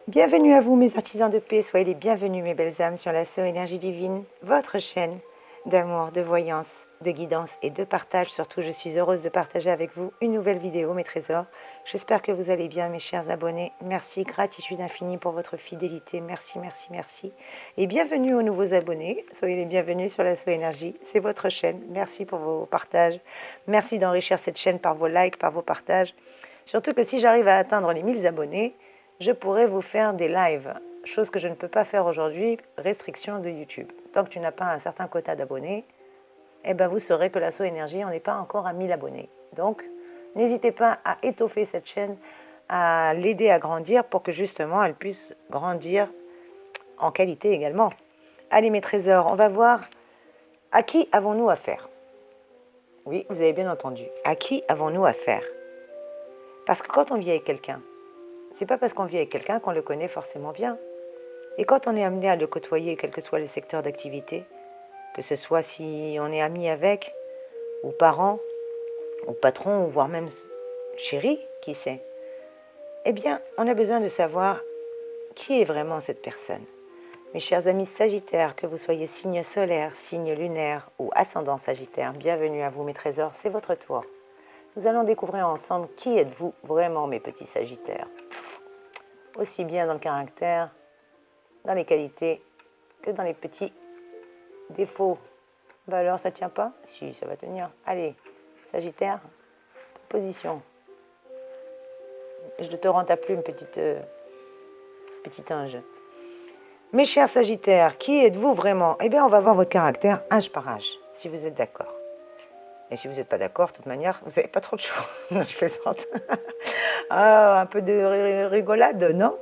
Bienvenue à vous mes artisans de paix, soyez les bienvenus mes belles âmes sur la Soul Énergie Divine, votre chaîne d'amour, de voyance, de guidance et de partage. Surtout, je suis heureuse de partager avec vous une nouvelle vidéo, mes trésors. J'espère que vous allez bien, mes chers abonnés. Merci, gratitude infinie pour votre fidélité. Merci, merci, merci. Et bienvenue aux nouveaux abonnés. Soyez les bienvenus sur la Soul Énergie. C'est votre chaîne. Merci pour vos partages. Merci d'enrichir cette chaîne par vos likes, par vos partages. Surtout que si j'arrive à atteindre les 1000 abonnés, je pourrais vous faire des lives, chose que je ne peux pas faire aujourd'hui, restriction de YouTube. Tant que tu n'as pas un certain quota d'abonnés, eh ben vous saurez que la Soul Énergie, on n'est pas encore à 1000 abonnés. Donc, n'hésitez pas à étoffer cette chaîne, à l'aider à grandir pour que justement elle puisse grandir en qualité également. Allez mes trésors, on va voir à qui avons-nous affaire. Oui, vous avez bien entendu. À qui avons-nous affaire? Parce que quand on vit avec quelqu'un, c'est pas parce qu'on vit avec quelqu'un qu'on le connaît forcément bien. Et quand on est amené à le côtoyer, quel que soit le secteur d'activité, que ce soit si on est ami avec, ou parent, ou patron, ou voire même chéri, qui sait, eh bien, on a besoin de savoir qui est vraiment cette personne. Mes chers amis Sagittaires, que vous soyez signe solaire, signe lunaire ou ascendant Sagittaire, bienvenue à vous mes trésors, c'est votre tour. Nous allons découvrir ensemble qui êtes-vous vraiment mes petits Sagittaires. Aussi bien dans le caractère, dans les qualités, que dans les petits défauts. Bah alors, ça tient pas? Si, ça va tenir. Allez, Sagittaire, position. Je te rends ta plume, petit ange. Mes chers Sagittaires, qui êtes-vous vraiment? Eh bien, on va voir votre caractère âge par âge, si vous êtes d'accord. Et si vous n'êtes pas d'accord, de toute manière, vous n'avez pas trop de choix. Je plaisante. Ah, un peu de rigolade, non?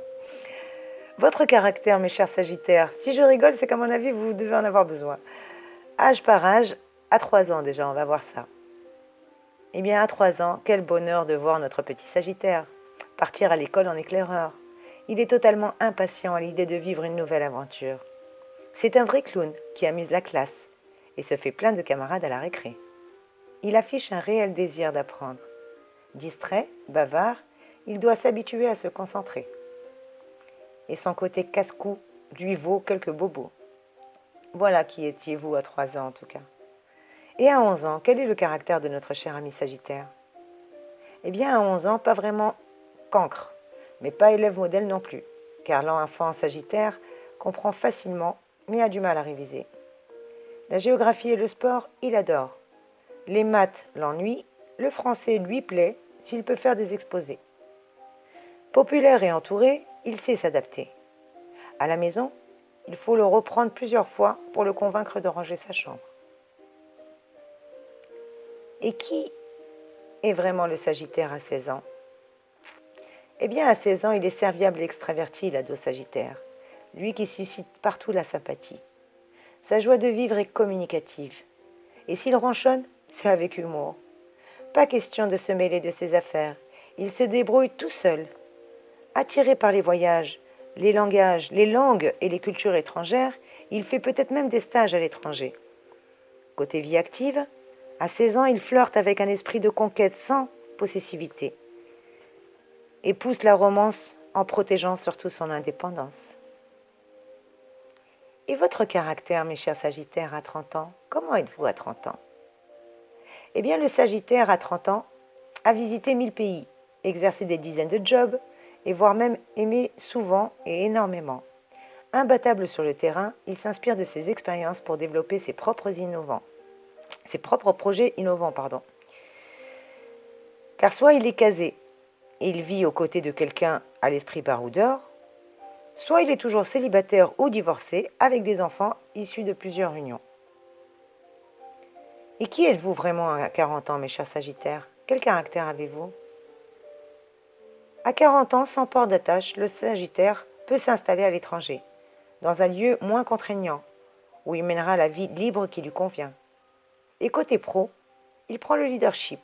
Votre caractère, mes chers Sagittaires, si je rigole, c'est qu'à mon avis, vous devez en avoir besoin. Âge par âge, à 3 ans déjà, on va voir ça. Eh bien, à 3 ans, quel bonheur de voir notre petit Sagittaire partir à l'école en éclaireur. Il est totalement impatient à l'idée de vivre une nouvelle aventure. C'est un vrai clown qui amuse la classe et se fait plein de camarades à la récré. Il affiche un réel désir d'apprendre. Distrait, bavard, il doit s'habituer à se concentrer. Et son côté casse-cou lui vaut quelques bobos. Voilà qui étiez-vous à 3 ans en tout cas. Et à 11 ans, quel est le caractère de notre cher ami Sagittaire? Eh bien, à 11 ans, pas vraiment cancre, mais pas élève modèle non plus, car l'enfant Sagittaire comprend facilement, mais a du mal à réviser. La géographie et le sport, il adore. Les maths l'ennuient, le français lui plaît s'il peut faire des exposés. Populaire et entouré, il sait s'adapter. À la maison, il faut le reprendre plusieurs fois pour le convaincre de ranger sa chambre. Et qui est vraiment le Sagittaire à 16 ans? Eh bien, à 16 ans, il est serviable et extraverti, l'ado Sagittaire, lui qui suscite partout la sympathie. Sa joie de vivre est communicative. Et s'il ronchonne, c'est avec humour. Pas question de se mêler de ses affaires. Il se débrouille tout seul. Attiré par les voyages, les langages, les langues et les cultures étrangères, il fait peut-être même des stages à l'étranger. Côté vie active, à 16 ans, il flirte avec un esprit de conquête sans possessivité et pousse la romance en protégeant surtout son indépendance. Et votre caractère, mes chers Sagittaires, à 30 ans, comment êtes-vous à 30 ans? Eh bien, le Sagittaire, à 30 ans, a visité 1000 pays, exercé des dizaines de jobs, et voire même aimé souvent et énormément. Imbattable sur le terrain, il s'inspire de ses expériences pour développer ses propres projets innovants. Car soit il est casé, et il vit aux côtés de quelqu'un à l'esprit baroudeur, soit il est toujours célibataire ou divorcé avec des enfants issus de plusieurs unions. Et qui êtes-vous vraiment à 40 ans, mes chers Sagittaires? Quel caractère avez-vous? À 40 ans, sans port d'attache, le Sagittaire peut s'installer à l'étranger, dans un lieu moins contraignant, où il mènera la vie libre qui lui convient. Et côté pro, il prend le leadership,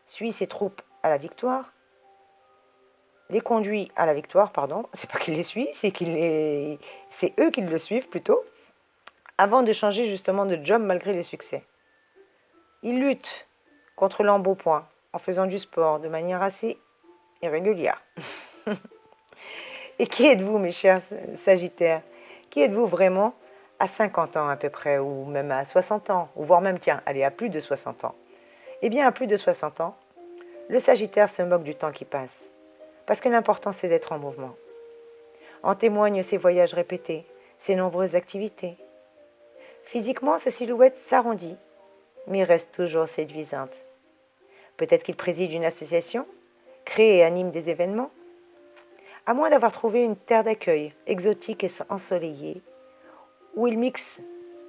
suit ses troupes à la victoire, les conduit à la victoire, c'est pas qu'il les suit, c'est eux qui le suivent plutôt, avant de changer justement de job malgré les succès. Il lutte contre l'embonpoint en faisant du sport de manière assez irrégulière. Et qui êtes-vous, mes chers Sagittaires? Qui êtes-vous vraiment à 50 ans à peu près, ou même à 60 ans, ou voire même, tiens, allez, à plus de 60 ans? Eh bien, à plus de 60 ans, le Sagittaire se moque du temps qui passe, parce que l'important c'est d'être en mouvement. En témoignent ses voyages répétés, ses nombreuses activités. Physiquement, sa silhouette s'arrondit, mais reste toujours séduisante. Peut-être qu'il préside une association, crée et anime des événements. À moins d'avoir trouvé une terre d'accueil, exotique et ensoleillée, où il mixe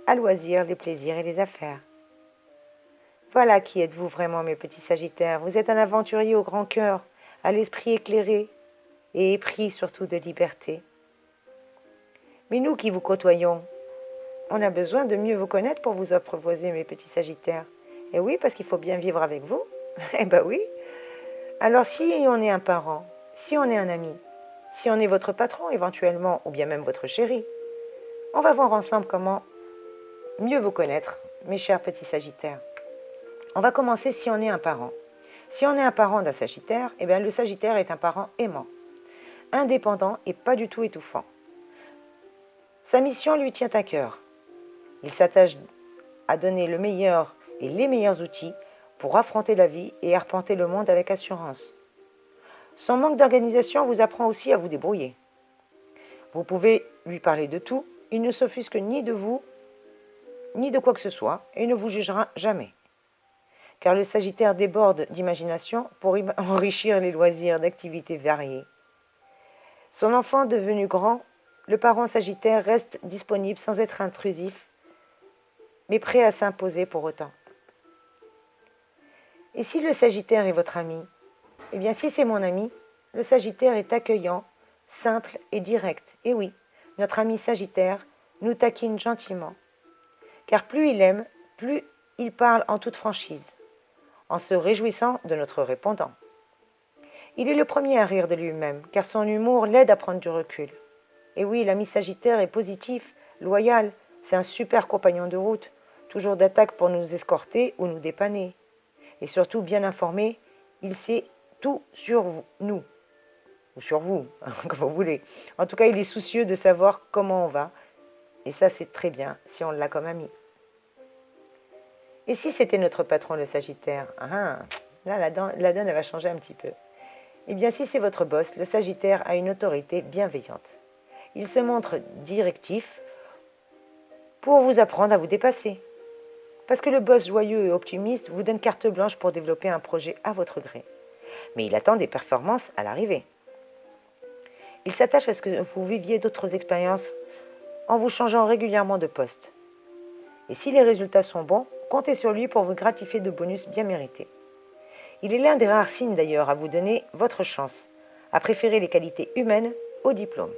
à loisir les plaisirs et les affaires. Voilà qui êtes-vous vraiment, mes petits Sagittaires. Vous êtes un aventurier au grand cœur, à l'esprit éclairé et épris surtout de liberté. Mais nous qui vous côtoyons, on a besoin de mieux vous connaître pour vous apprivoiser, mes petits Sagittaires. Et oui, parce qu'il faut bien vivre avec vous. Eh ben oui. Alors si on est un parent, si on est un ami, si on est votre patron éventuellement, ou bien même votre chéri, on va voir ensemble comment mieux vous connaître, mes chers petits Sagittaires. On va commencer si on est un parent. Si on est un parent d'un Sagittaire, eh bien le Sagittaire est un parent aimant, indépendant et pas du tout étouffant. Sa mission lui tient à cœur. Il s'attache à donner le meilleur et les meilleurs outils pour affronter la vie et arpenter le monde avec assurance. Son manque d'organisation vous apprend aussi à vous débrouiller. Vous pouvez lui parler de tout, il ne s'offusque ni de vous, ni de quoi que ce soit, et ne vous jugera jamais. Car le Sagittaire déborde d'imagination pour enrichir les loisirs d'activités variées. Son enfant devenu grand, le parent Sagittaire reste disponible sans être intrusif, mais prêt à s'imposer pour autant. Et si le Sagittaire est votre ami? Eh bien, si c'est mon ami, le Sagittaire est accueillant, simple et direct. Et oui, notre ami Sagittaire nous taquine gentiment. Car plus il aime, plus il parle en toute franchise, en se réjouissant de notre répondant. Il est le premier à rire de lui-même, car son humour l'aide à prendre du recul. Et oui, l'ami Sagittaire est positif, loyal, c'est un super compagnon de route, toujours d'attaque pour nous escorter ou nous dépanner. Et surtout bien informé, il sait tout sur nous, ou sur vous, comme vous voulez. En tout cas, il est soucieux de savoir comment on va, et ça c'est très bien si on l'a comme ami. Et si c'était notre patron le Sagittaire? Là, la donne elle va changer un petit peu. Eh bien, si c'est votre boss, le Sagittaire a une autorité bienveillante. Il se montre directif pour vous apprendre à vous dépasser. Parce que le boss joyeux et optimiste vous donne carte blanche pour développer un projet à votre gré. Mais il attend des performances à l'arrivée. Il s'attache à ce que vous viviez d'autres expériences en vous changeant régulièrement de poste. Et si les résultats sont bons, comptez sur lui pour vous gratifier de bonus bien mérités. Il est l'un des rares signes d'ailleurs à vous donner votre chance, à préférer les qualités humaines au diplôme.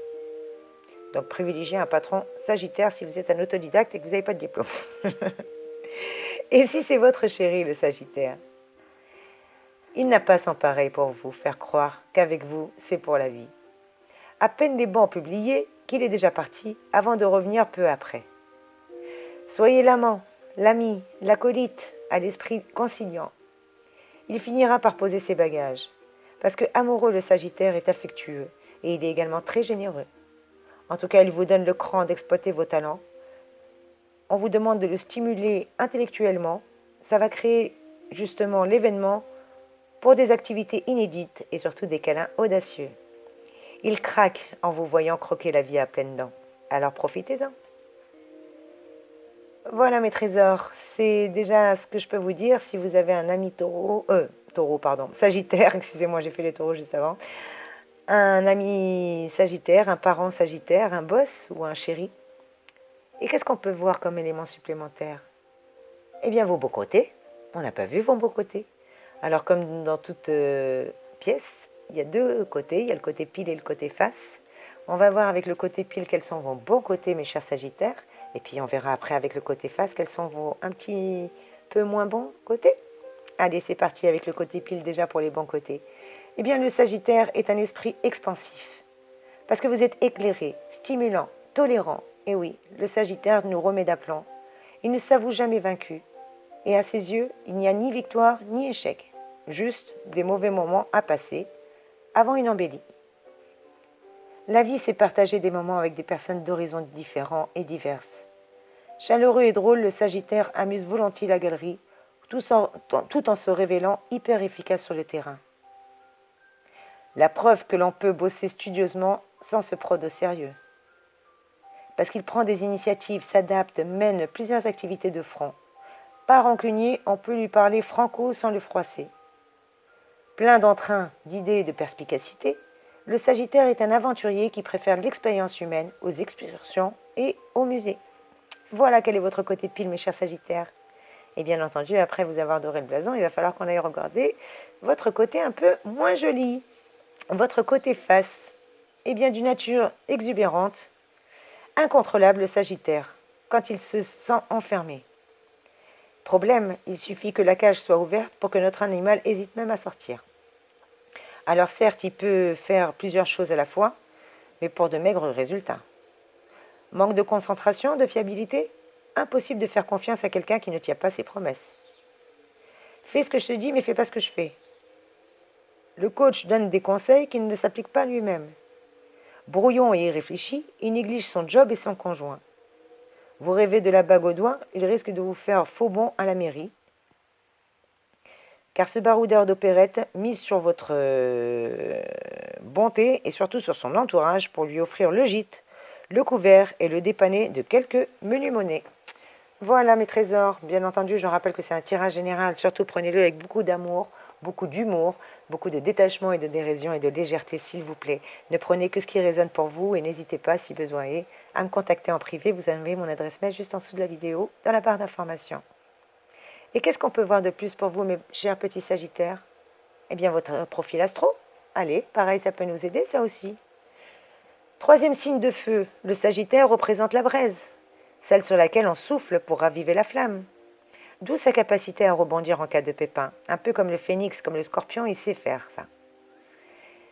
Donc privilégiez un patron Sagittaire si vous êtes un autodidacte et que vous n'avez pas de diplôme. Et si c'est votre chéri le Sagittaire? Il n'a pas son pareil pour vous faire croire qu'avec vous, c'est pour la vie. À peine les bans publiés qu'il est déjà parti avant de revenir peu après. Soyez l'amant, l'ami, l'acolyte, à l'esprit conciliant. Il finira par poser ses bagages, parce que amoureux le Sagittaire est affectueux et il est également très généreux. En tout cas, il vous donne le cran d'exploiter vos talents. On vous demande de le stimuler intellectuellement. Ça va créer justement l'événement pour des activités inédites et surtout des câlins audacieux. Il craque en vous voyant croquer la vie à pleines dents. Alors profitez-en. Voilà mes trésors, c'est déjà ce que je peux vous dire si vous avez un ami Sagittaire, excusez-moi, j'ai fait les taureaux juste avant. Un ami Sagittaire, un parent Sagittaire, un boss ou un chéri. Et qu'est-ce qu'on peut voir comme élément supplémentaire? Eh bien vos beaux côtés, on n'a pas vu vos beaux côtés. Alors comme dans toute pièce, il y a deux côtés, il y a le côté pile et le côté face. On va voir avec le côté pile quels sont vos bons côtés mes chers Sagittaires. Et puis on verra après avec le côté face quels sont vos un petit peu moins bons côtés. Allez, c'est parti avec le côté pile déjà pour les bons côtés. Eh bien le Sagittaire est un esprit expansif. Parce que vous êtes éclairé, stimulant, tolérant. Et oui, le Sagittaire nous remet d'aplomb. Il ne s'avoue jamais vaincu. Et à ses yeux, il n'y a ni victoire ni échec. Juste des mauvais moments à passer avant une embellie. La vie, c'est partager des moments avec des personnes d'horizons différents et diverses. Chaleureux et drôle, le Sagittaire amuse volontiers la galerie, tout en se révélant hyper efficace sur le terrain. La preuve que l'on peut bosser studieusement sans se prendre au sérieux. Parce qu'il prend des initiatives, s'adapte, mène plusieurs activités de front. Pas rancunier, on peut lui parler franco sans le froisser. Plein d'entrain, d'idées et de perspicacité, le Sagittaire est un aventurier qui préfère l'expérience humaine aux excursions et au musée. Voilà quel est votre côté pile, mes chers Sagittaires. Et bien entendu, après vous avoir doré le blason, il va falloir qu'on aille regarder votre côté un peu moins joli. Votre côté face est bien d'une nature exubérante, incontrôlable, le Sagittaire, quand il se sent enfermé. Problème, il suffit que la cage soit ouverte pour que notre animal hésite même à sortir. Alors certes, il peut faire plusieurs choses à la fois, mais pour de maigres résultats. Manque de concentration, de fiabilité? Impossible de faire confiance à quelqu'un qui ne tient pas ses promesses. Fais ce que je te dis, mais fais pas ce que je fais. Le coach donne des conseils qu'il ne s'applique pas lui-même. Brouillon et irréfléchi, il néglige son job et son conjoint. Vous rêvez de la bague au doigt, il risque de vous faire faux bond à la mairie. Car ce baroudeur d'opérette mise sur votre bonté et surtout sur son entourage pour lui offrir le gîte, le couvert et le dépanner de quelques menus monnaies. Voilà mes trésors. Bien entendu, je rappelle que c'est un tirage général. Surtout prenez-le avec beaucoup d'amour, beaucoup d'humour, beaucoup de détachement et de dérision et de légèreté, s'il vous plaît. Ne prenez que ce qui résonne pour vous et n'hésitez pas, si besoin est, à me contacter en privé. Vous avez mon adresse mail juste en dessous de la vidéo, dans la barre d'information. Et qu'est-ce qu'on peut voir de plus pour vous, mes chers petits Sagittaires? Eh bien, votre profil astro. Allez, pareil, ça peut nous aider, ça aussi. Troisième signe de feu, le Sagittaire représente la braise, celle sur laquelle on souffle pour raviver la flamme. D'où sa capacité à rebondir en cas de pépin. Un peu comme le phénix, comme le scorpion, il sait faire ça.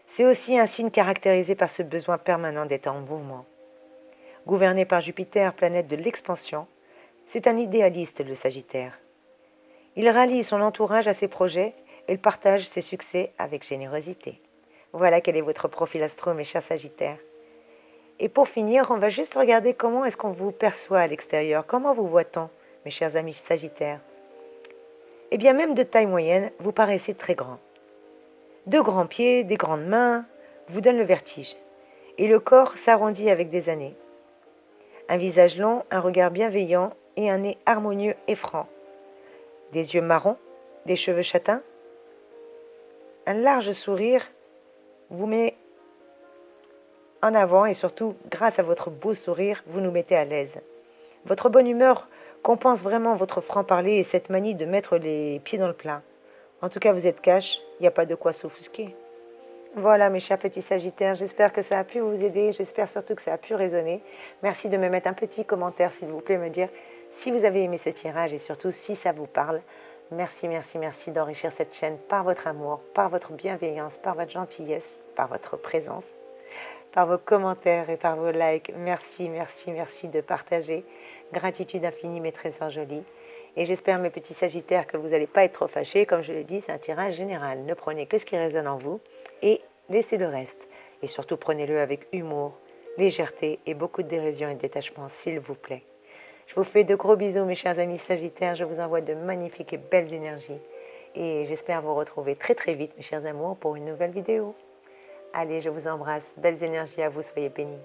C'est aussi un signe caractérisé par ce besoin permanent d'être en mouvement. Gouverné par Jupiter, planète de l'expansion, c'est un idéaliste, le Sagittaire. Il rallie son entourage à ses projets et il partage ses succès avec générosité. Voilà quel est votre profil astro, mes chers Sagittaires. Et pour finir, on va juste regarder comment est-ce qu'on vous perçoit à l'extérieur. Comment vous voit-on, mes chers amis Sagittaires? Eh bien, même de taille moyenne, vous paraissez très grand. De grands pieds, des grandes mains, vous donnent le vertige. Et le corps s'arrondit avec des années. Un visage long, un regard bienveillant et un nez harmonieux et franc. Des yeux marrons, des cheveux châtains. Un large sourire vous met en avant et surtout, grâce à votre beau sourire, vous nous mettez à l'aise. Votre bonne humeur compense vraiment votre franc-parler et cette manie de mettre les pieds dans le plat. En tout cas, vous êtes cash, il n'y a pas de quoi s'offusquer. Voilà mes chers petits Sagittaires, j'espère que ça a pu vous aider, j'espère surtout que ça a pu résonner. Merci de me mettre un petit commentaire s'il vous plaît, me dire si vous avez aimé ce tirage et surtout si ça vous parle. Merci, merci, merci d'enrichir cette chaîne par votre amour, par votre bienveillance, par votre gentillesse, par votre présence, par vos commentaires et par vos likes. Merci, merci, merci de partager. Gratitude infinie, mes trésors jolis. Et j'espère, mes petits Sagittaires, que vous n'allez pas être trop fâchés. Comme je l'ai dit, c'est un tirage général. Ne prenez que ce qui résonne en vous et laissez le reste. Et surtout, prenez-le avec humour, légèreté et beaucoup de dérision et de détachement, s'il vous plaît. Je vous fais de gros bisous, mes chers amis Sagittaires. Je vous envoie de magnifiques et belles énergies. Et j'espère vous retrouver très très vite, mes chers amours, pour une nouvelle vidéo. Allez, je vous embrasse. Belles énergies à vous, soyez bénis.